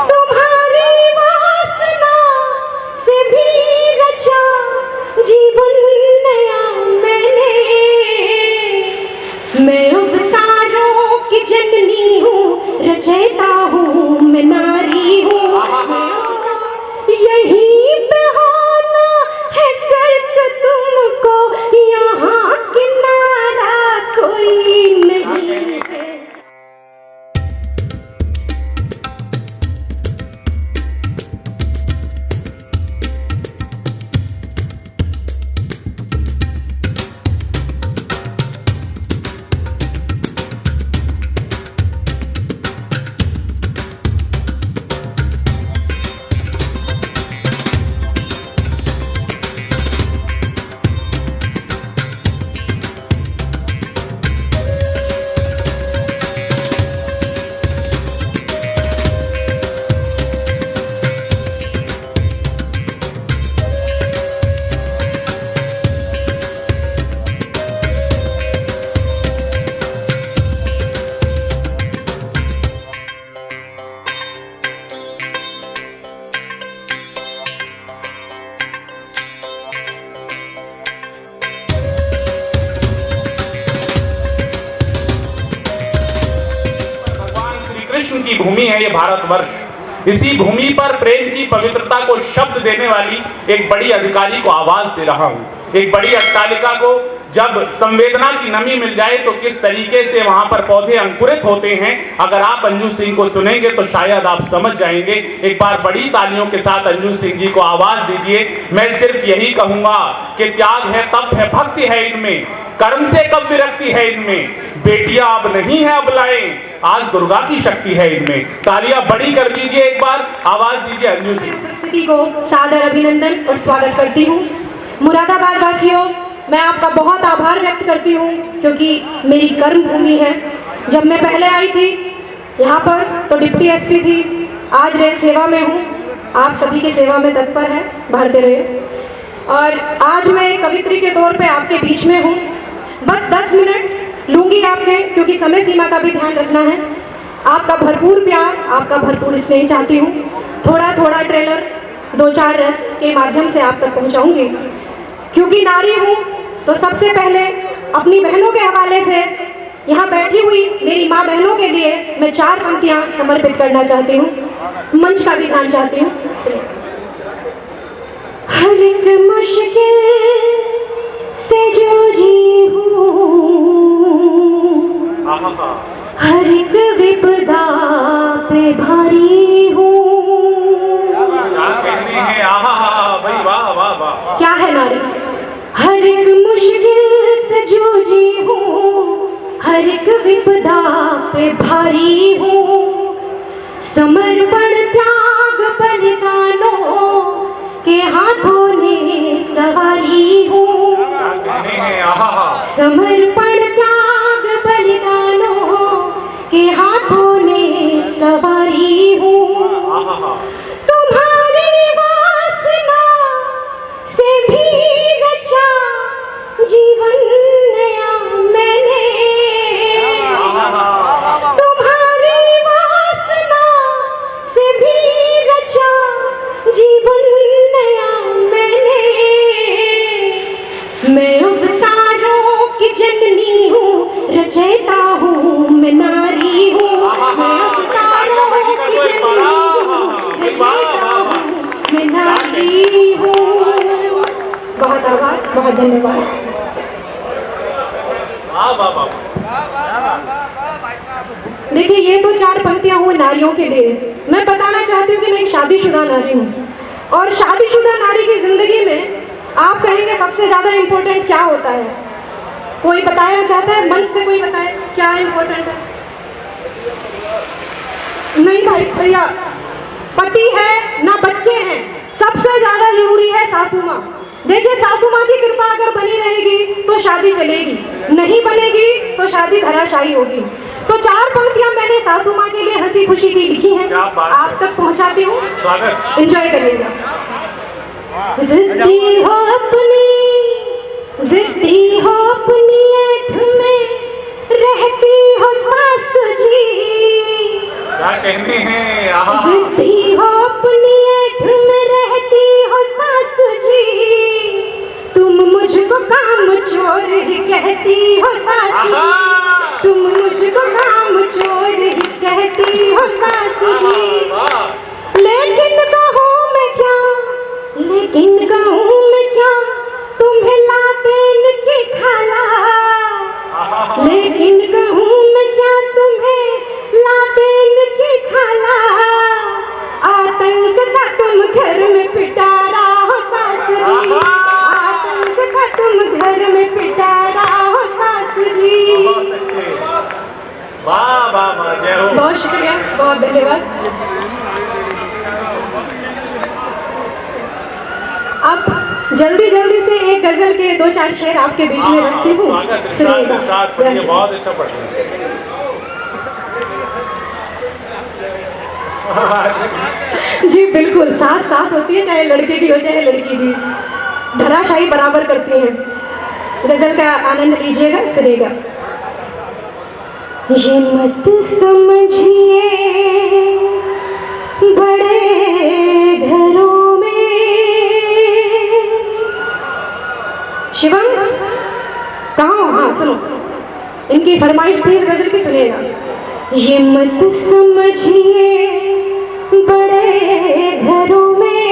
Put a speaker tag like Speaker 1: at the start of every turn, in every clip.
Speaker 1: तुम्हारी वासना से भी रचा जीवन नया मैंने। मैं अवतारों की जननी हूँ, रचयिता हूँ, मैं नारी हूँ। यही बहाना है करके तुमको यहाँ किनारा कोई नहीं है।
Speaker 2: कृष्ण की भूमि है ये भारतवर्ष। इसी भूमि पर प्रेम की पवित्रता को शब्द देने वाली एक बड़ी अधिकारी को आवाज दे रहा हूं। एक बड़ी अट्टालिका को जब संवेदना की नमी मिल जाए तो किस तरीके से वहां पर पौधे अंकुरित होते हैं, अगर आप अंजू सिंह को सुनेंगे तो शायद आप समझ जाएंगे। एक बार बड़ी तालियों के साथ अंजू सिंह जी को आवाज दीजिए। मैं सिर्फ यही कहूंगा कि त्याग है, तप है, भक्ति है इनमें, कर्म से कब विरक्ति है इनमें, बेटियां अब नहीं है अबलाएं, आज दुर्गा की शक्ति है इनमें। तालियां बड़ी कर दीजिए, एक बार आवाज दीजिए अंजू सिंह।
Speaker 1: उपस्थिति को सादर अभिनंदन और स्वागत करती हूँ। मुरादाबाद वासियों, मैं आपका बहुत आभार व्यक्त करती हूँ क्योंकि मेरी कर्म भूमि है। जब मैं पहले आई थी यहाँ पर तो डिप्टी एसपी थी, आज रेल सेवा में हूँ। आप सभी की सेवा में तत्पर है, भरते रहे। और आज मैं कवित्री के तौर पे आपके बीच में हूँ। बस 10 मिनट लूँगी आपके, क्योंकि समय सीमा का भी ध्यान रखना है। आपका भरपूर प्यार, आपका भरपूर स्नेह चाहती हूँ। थोड़ा थोड़ा ट्रेलर 2-4 रस के माध्यम से आप तक पहुँचाऊँगी। क्योंकि नारी हूँ तो सबसे पहले अपनी बहनों के हवाले से यहाँ बैठी हुई मेरी माँ बहनों के लिए मैं 4 पंक्तियाँ समर्पित करना चाहती हूँ। मंच का भी ध्यान चाहती हूँ। हर एक मुश्किल से जूझी हूँ, हर एक विपदा पे भारी हूँ। क्या है नारी? हर एक मुश्किल से जूझी हूँ, हर एक विपदा पे भारी हूँ। समर्पण त्याग बलिदानों के हाथों ने सवारी हूँ। समर्पण त्याग बलिदानों के हाथों ने सवारी हूँ। तुम्हारी वासना से भी रचा जीवन नया मैंने। तुम्हारी वासना से भी रचा जीवन नया मैंने। मैं अवतारों की जननी हूँ, रचयिता हूँ, मैं नारी हूँ। मैं अवतारों की जननी हूँ, रचयिता हूँ, मैं नारी हूँ। बहुत आभार, बहुत धन्यवाद। देखिए, ये तो 4 पंक्तियां हुई नारियों के लिए। मैं बताना चाहती हूँ कि मैं एक शादीशुदा नारी हूँ और शादीशुदा नारी की जिंदगी में आप कहेंगे सबसे ज्यादा इम्पोर्टेंट क्या होता है? कोई बताना चाहता है? मंच से कोई बताए क्या इम्पोर्टेंट है? नहीं भाई भैया, पति है ना बच्चे हैं, सबसे ज्यादा जरूरी है सासू माँ। देखिए, सासू माँ की कृपा अगर बनी रहेगी तो शादी चलेगी, नहीं बनेगी तो शादी धराशायी होगी। तो 4 पंक्तियां मैंने सासू माँ के लिए हंसी खुशी की लिखी हैं, आप तक पहुंचाती हूँ, एंजॉय करिएगा। जिद्दी हो अपनी, जिद्दी हो अपनी ऐठ में रहती हो सास जी।
Speaker 2: क्या कहने हैं, आहा
Speaker 1: जिद्दी हो अपनी ऐठ में रहती हो सासू जी, तुम मुझको काम चोर ही कहती हो सासू जी, तुम मुझको काम चोर ही कहती हो सासू जी। लेकिन कहूँ मैं क्या, लेकिन कहूँ मैं क्या, तुम्हें लादेन की खाला, लेकिन कहूँ मैं क्या तुम्हें लादेन की खाला, आतंक का तुम घर में पिटारा हो सासू जी, आतंक का तुम घर में पिटारा हो सासू जी।
Speaker 2: वाह वाह वाह, जय हो।
Speaker 1: बहुत शुक्रिया, बहुत धन्यवाद। अब जल्दी जल्दी से एक गजल के 2-4 शेर आपके बीच में रखती हूँ, सुनिएगा।
Speaker 2: बहुत अच्छा पढ़
Speaker 1: जी बिल्कुल, सास सास होती है, चाहे लड़के की हो चाहे लड़की की, धराशायी बराबर करती हैं। गजल का आनंद लीजिएगा, सुनिएगा। ये मत समझिए बड़े घरों में, शिवम कहाँ हो? हाँ सुनो, इनकी फरमाइश थी इस गजल की, सुनिएगा। ये मत समझिए बड़े घरों में,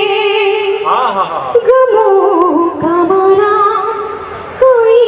Speaker 1: गमों का मारा कोई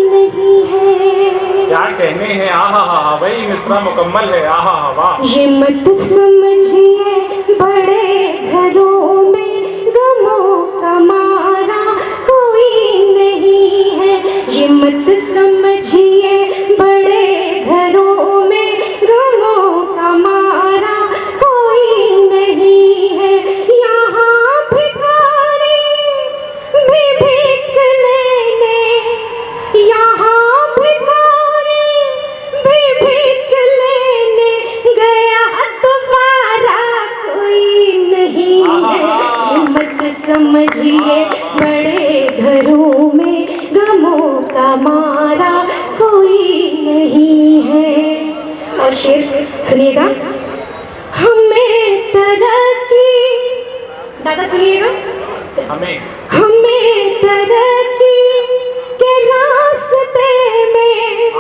Speaker 1: नहीं है।
Speaker 2: क्या कहने हैं, आहा हा, वही मिसरा मुकम्मल है, आहा हा वाह।
Speaker 1: ये मत समझिए बड़े घरों में गमों का मारा कोई नहीं है, ये मत समझिए बड़े घरों में गमों का मारा कोई नहीं है। यहाँ भिखारी भी भीख लेने, यहाँ भिखारी भी भीख लेने गया दोबारा कोई नहीं है। ये मत समझिए बड़े घरों में गमों का मारा कोई नहीं है। और शेर सुनिएगा। हमें तरक्की, दादा सुनिएगा, हमें तरक्की के रास्ते में,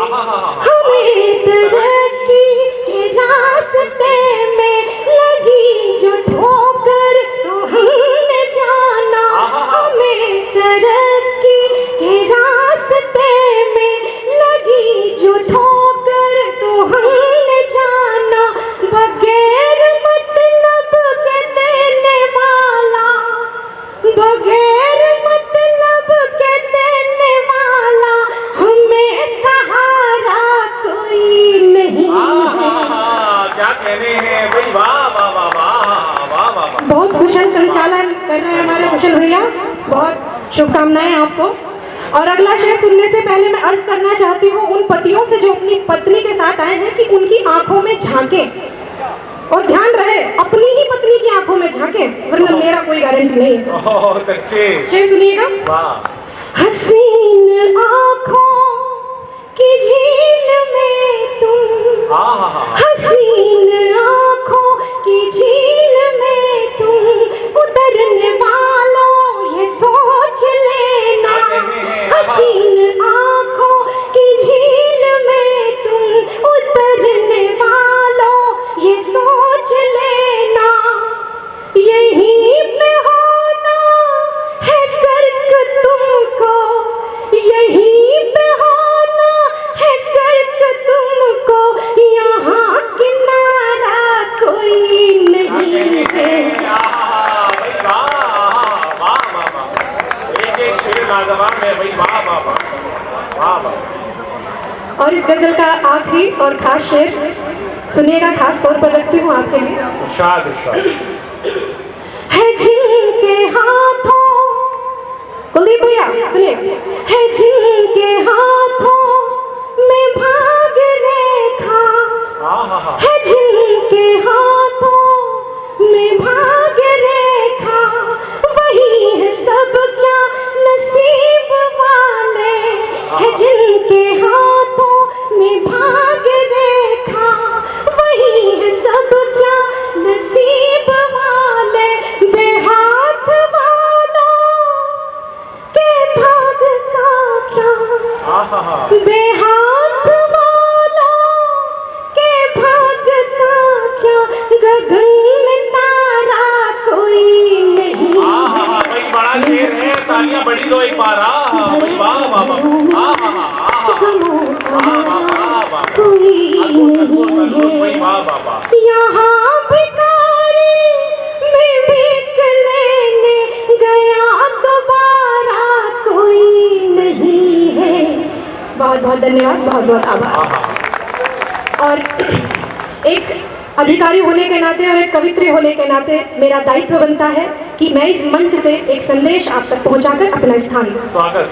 Speaker 1: हमें तरक्की के रास्ते में लगी जो ठोकर तो हमने जाना, हमें तरक्की के रास्ते में लगी जो ठोकर तो हमने जाना, बगैर मतलब के देने वाला, बगैर मतलब के देने वाला हमें सहारा कोई नहीं है।
Speaker 2: क्या कहने हैं भाई, वाह वाह वाह वाह वाह वाह।
Speaker 1: बहुत कुशल संचालन कर रहे हैं हमारे कुशल भैया, बहुत शुभकामनाएं आपको। और अगला शेर सुनने से पहले मैं अर्ज करना चाहती हूँ उन पतियों से जो अपनी पत्नी के साथ आए हैं कि उनकी आंखों में झांके, और ध्यान रहे अपनी ही पत्नी की आंखों में झांके, वरना मेरा कोई गारंटी नहीं है।
Speaker 2: बहुत अच्छे
Speaker 1: शेर सुनिएगा।
Speaker 2: वाह।
Speaker 1: हसीन आंखों की झील में तुम, हसीन आंखों की झील में तुम उतरने वालों ये सोच लेना, हसीन आंखों की झील में तुम उतरने वालों ये सोच लेना, यहीं पे होना है कर्क तुमको, यहीं पे होना है कर्क तुमको, यहाँ किनारा कोई नहीं है। और इस गजल का आखिरी और खास शेर सुनिएगा, खास तौर पर रखती हूँ आपके लिए। है जिनके हाथों, कुलदीप भैया सुनिए, है जिनके हाथों में भाग रेखा, है जिनके हाथों में भाग रेखा, वही है सब क्या नसीब वाले, है जिनके हाथों में भाग रेखा, वही है सब गगन में तारा कोई नहीं
Speaker 2: भाई बड़ा शेर है, तालियां बड़ी लो एक बार। भाई वाह वाह वाह,
Speaker 1: यहाँ भिखारी में भीख लेने गया दोबारा कोई नहीं है। बहुत बहुत धन्यवाद, बहुत बहुत आभार। और एक अधिकारी होने के नाते और एक कवित्री होने के नाते मेरा दायित्व बनता है कि मैं इस मंच से एक संदेश आप तक पहुंचाकर अपना स्थान लूं।
Speaker 2: स्वागत।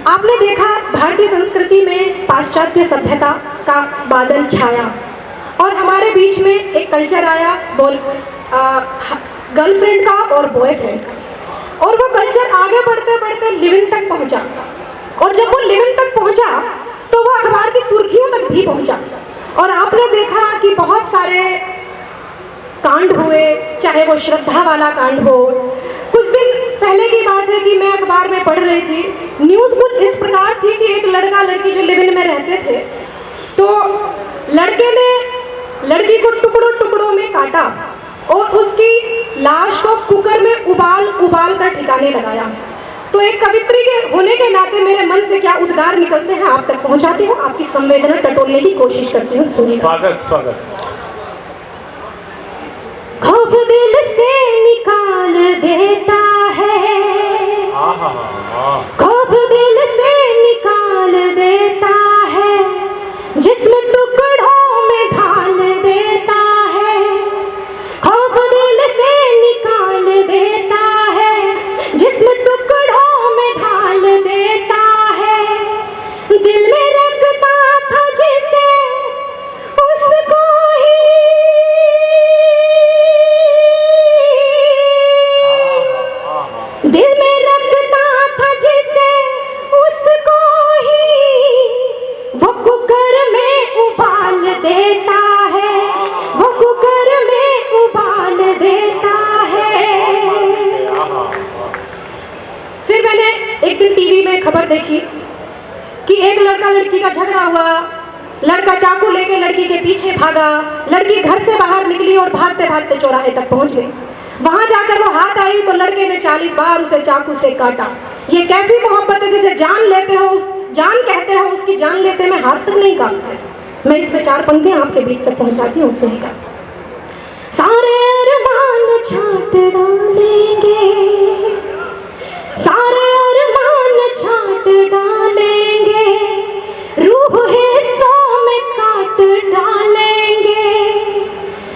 Speaker 1: आपने देखा भारतीय संस्कृति में पाश्चात्य सभ्यता का बादल छाया और हमारे बीच में एक कल्चर आया गर्लफ्रेंड का और बॉयफ्रेंड का, और वो कल्चर आगे बढ़ते बढ़ते लिविंग तक पहुंचा। और जब वो लिविंग तक पहुंचा तो वो अखबार की सुर्खियों तक भी पहुंचा। और आपने देखा कि बहुत सारे कांड हुए, चाहे वो श्रद्धा वाला कांड हो। कुछ दिन पहले की बात है कि मैं अखबार में पढ़ रही थी, न्यूज़ कुछ इस प्रकार थी कि एक लड़का लड़की जो लिव इन में रहते थे, तो लड़के ने लड़की को टुकड़ों टुकड़ों में काटा और उसकी लाश को कुकर में उबाल कर ठिकाने लगाया। तो एक कवित्री के होने के नाते मेरे मन से क्या उद्गार निकलते हैं आप तक पहुंचाती हूँ, आपकी संवेदना टटोलने की कोशिश करती हूँ, सुनिए।
Speaker 2: स्वागत।
Speaker 1: खौफ दिल से निकाल देता है, खौफ दिल से निकाल देता है, जिस्म टुकड़ों में ढाल देता है। खौफ दिल से निकाल देता है, जिस्म टुकड़ों में ढाल देता है। दिल में रखता था जिसे उसको ही दिल में रखता था जिसे उसको ही वो कुकर में उबाल देता है, वो कुकर में उबाल देता है। फिर मैंने एक दिन टीवी में खबर देखी कि एक लड़का लड़की का झगड़ा हुआ, लड़का चाकू लेके लड़की के पीछे भागा, लड़की घर से बाहर निकली और भागते भागते चौराहे तक पहुंच गई। वहां जाकर वो हाथ आई तो लड़के ने 40 बार उसे चाकू से काटा। ये कैसी मोहब्बत है जिसे जान लेते हो, जान कहते हो, उसकी जान लेते में हाथ तक नहीं काटते। मैं इसमें 4 पंक्तियां आपके बीच से पहुंचाती हूँ, सुनिएगा। सारे अरमान छाट डालेंगे, सारे अरमान छाट डालेंगे, रूह हिस्सों में काट डालेंगे।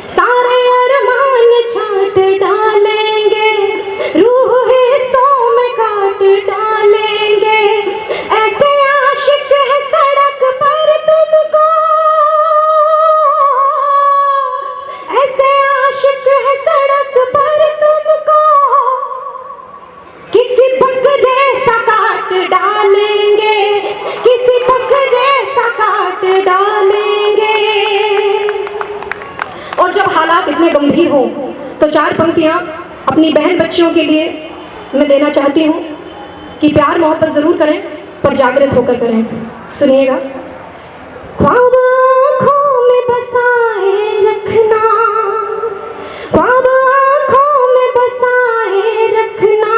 Speaker 1: सारे अरमान छाट डालेंगे, रूह हिस्सों में काट डालेंगे। ऐसे आशिक है सड़क पर तुमको, ऐसे आशिक है सड़क पर तुमको, किसी बकरे सा काट डालेंगे, किसी बकरे सा काट डालेंगे। और जब हालात इतने गंभीर हों तो 4 पंक्तियां अपनी बहन बच्चियों के लिए मैं देना चाहती हूँ कि प्यार मोहब्बत जरूर करें पर जागृत होकर करें, सुनिएगा। ख्वाब आँखों में बसाए रखना, ख्वाब आँखों में बसाए रखना,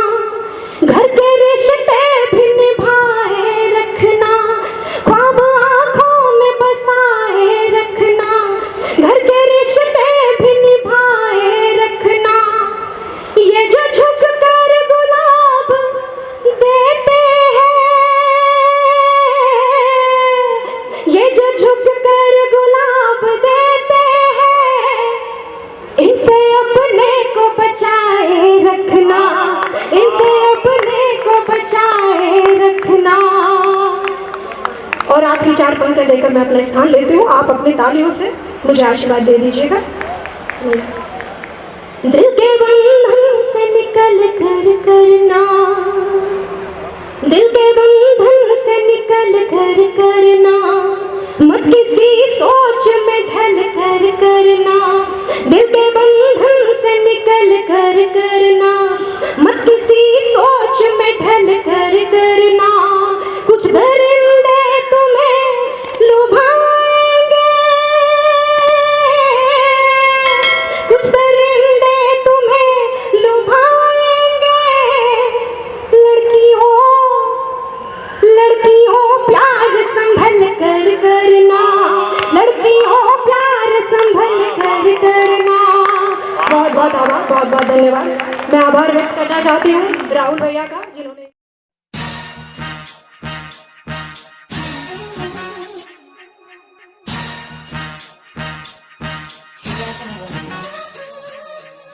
Speaker 1: घर के रिश्ते भी निभाए रखना। ख्वाब आँखों में बसाए रखना, घर के रिश्ते भी निभाए रखना। ये जो झुक कर गुलाब देते हैं, ये जो झुक कर गुलाब देते हैं, इनसे अपने को बचाए रखना, इनसे अपने को बचाए रखना। और आखिरी 4 पंक्तियां देकर मैं अपना स्थान लेती हूँ, आप अपनी तालियों से मुझे आशीर्वाद दे दीजिएगा। दिल के बंधन से निकल कर करना, दिल के बंधन से निकल कर करना, मत किसी सोच में ढल कर करना। दिल के बंधन से निकल कर करना, मत किसी सोच में ढल कर करना। कुछ दरिंदे तुम्हें लुभाएंगे, कर करना, लड़कियों प्यार संभल कर करना। बहुत बहुत आभार, बहुत बहुत धन्यवाद। मैं आभार व्यक्त करना चाहती हूँ राहुल भैया का, जिन्होंने